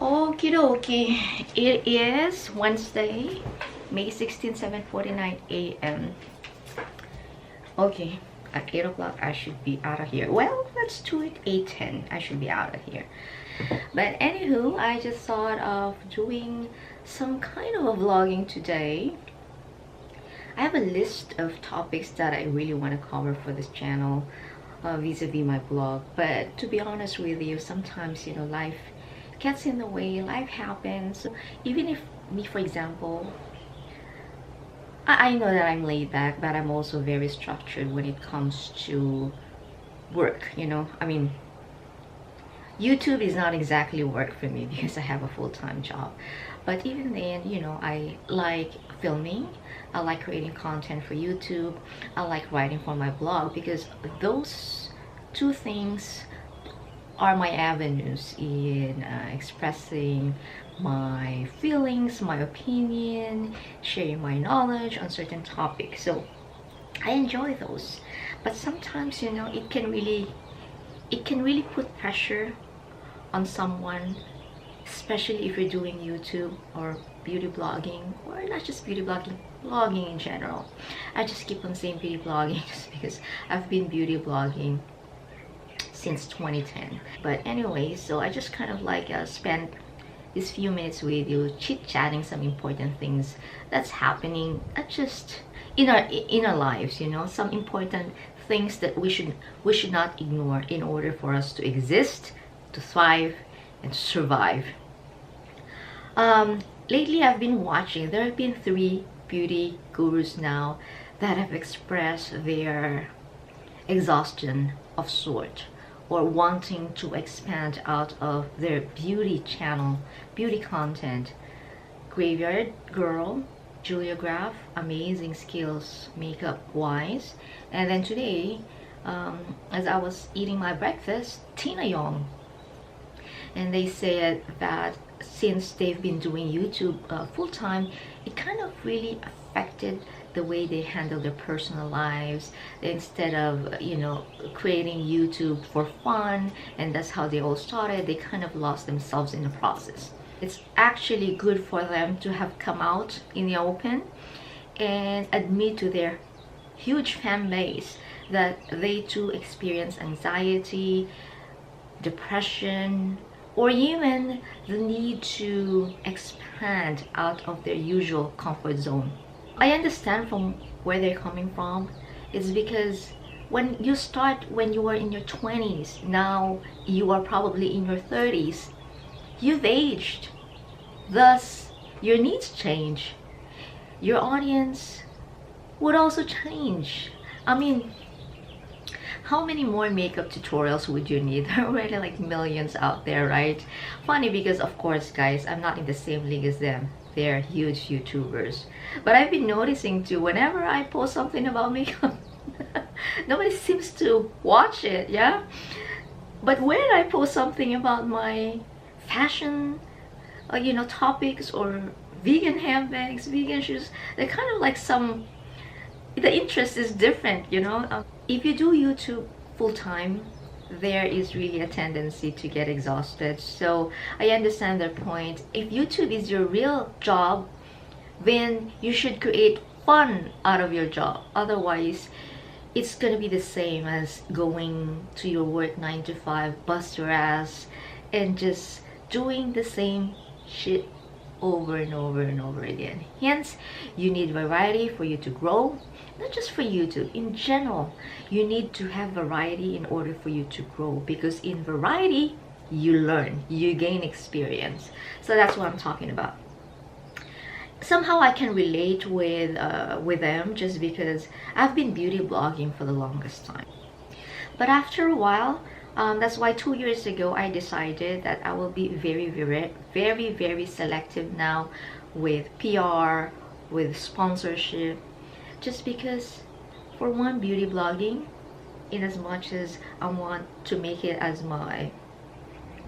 Okie dokie. It is Wednesday, May 16, 7:49 a.m. Okay, at 8 o'clock I should be out of here. Well, let's do it 8:10. I should be out of here. But anywho, I just thought of doing some kind of a vlogging today. I have a list of topics that I really want to cover for this channel vis-a-vis my blog. But to be honest with you, sometimes, life gets in the way, life happens. Even if me, for example, I know that I'm laid back, but I'm also very structured when it comes to work, I mean, YouTube is not exactly work for me because I have a full-time job. But even then, I like filming, I like creating content for YouTube, I like writing for my blog, because those two things are my avenues in expressing my feelings, my opinion, sharing my knowledge on certain topics. So I enjoy those. But sometimes, it can really put pressure on someone, especially if you're doing YouTube or beauty blogging, or not just beauty blogging, blogging in general. I just keep on saying beauty blogging just because I've been beauty blogging since 2010. But anyway, so I just kind of like spend these few minutes with you chit-chatting some important things that's happening, not just in our lives, some important things that we should not ignore in order for us to exist, to thrive, and to survive. Lately I've been watching, there have been 3 beauty gurus now that have expressed their exhaustion of sort, or wanting to expand out of their beauty channel, beauty content. Graveyard Girl, Julia Graf, amazing skills makeup wise. And then today, as I was eating my breakfast, Tina Young. And they said that since they've been doing YouTube full-time, it kind of really affected the way they handle their personal lives. Instead of creating YouTube for fun, and that's how they all started, they kind of lost themselves in the process. It's actually good for them to have come out in the open and admit to their huge fan base that they too experience anxiety, depression, or even the need to expand out of their usual comfort zone. I understand from where they're coming from. It's because when you start when you are in your 20s, now you are probably in your 30s, you've aged. Thus, your needs change. Your audience would also change. I mean, how many more makeup tutorials would you need? There are already like millions out there, right? Funny because, of course, guys, I'm not in the same league as them. They're huge YouTubers. But I've been noticing too, whenever I post something about makeup, nobody seems to watch it, yeah? But when I post something about my fashion, topics, or vegan handbags, vegan shoes, they're kind of like the interest is different, If you do YouTube full-time, there is really a tendency to get exhausted. So I understand their point. If YouTube is your real job, then you should create fun out of your job. Otherwise, it's gonna be the same as going to your work 9 to 5, bust your ass, and just doing the same shit over and over and over again. Hence, you need variety for you to grow. Not just for YouTube, in general, you need to have variety in order for you to grow, because in variety you learn, you gain experience. So that's what I'm talking about. Somehow I can relate with them, just because I've been beauty blogging for the longest time. But after a while, that's why 2 years ago I decided that I will be very, very, very, very selective now with PR, with sponsorship. Just because, for one, beauty blogging, in as much as I want to make it as my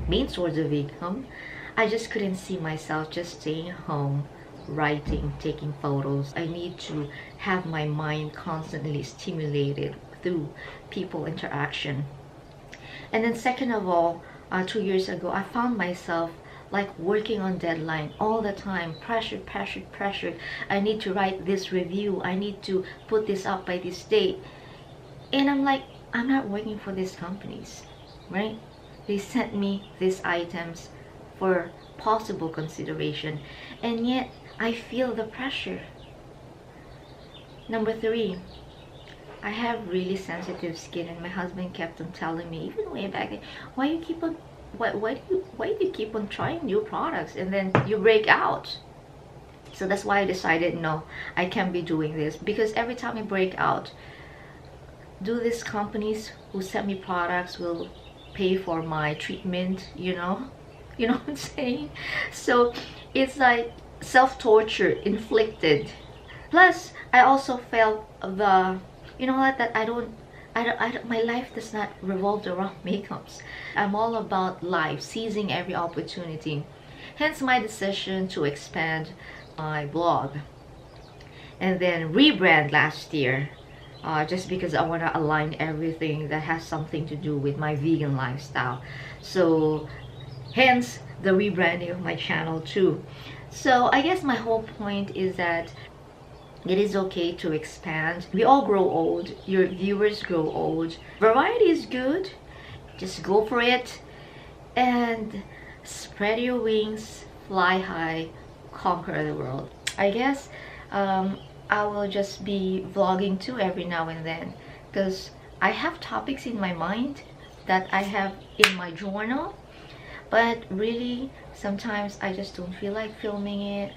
main source of income, I just couldn't see myself just staying home, writing, taking photos. I need to have my mind constantly stimulated through people interaction. And then second of all, 2 years ago, I found myself like working on deadline all the time, pressured. I need to write this review, I need to put this up by this date. And I'm like, I'm not working for these companies, right? They sent me these items for possible consideration, and yet I feel the pressure. Number 3, I have really sensitive skin, and my husband kept on telling me, even way back then, why do you keep on trying new products and then you break out? So that's why I decided, no, I can't be doing this, because every time I break out, do these companies who send me products will pay for my treatment, you know what I'm saying? So it's like self-torture inflicted. Plus I also felt the, you know what, that I don't, my life does not revolve around makeups. I'm all about life, seizing every opportunity. Hence my decision to expand my blog and then rebrand last year, just because I want to align everything that has something to do with my vegan lifestyle. So hence the rebranding of my channel too. So I guess my whole point is that it is okay to expand. We all grow old, your viewers grow old. Variety is good, just go for it and spread your wings, fly high, conquer the world. I guess I will just be vlogging too every now and then, because I have topics in my mind that I have in my journal, but really sometimes I just don't feel like filming it.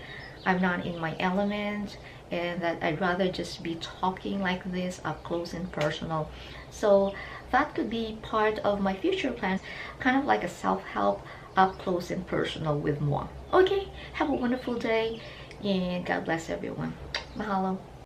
I'm not in my element, and that I'd rather just be talking like this up close and personal. So that could be part of my future plans, kind of like a self-help up close and personal with moi. Okay, have a wonderful day and God bless everyone. Mahalo.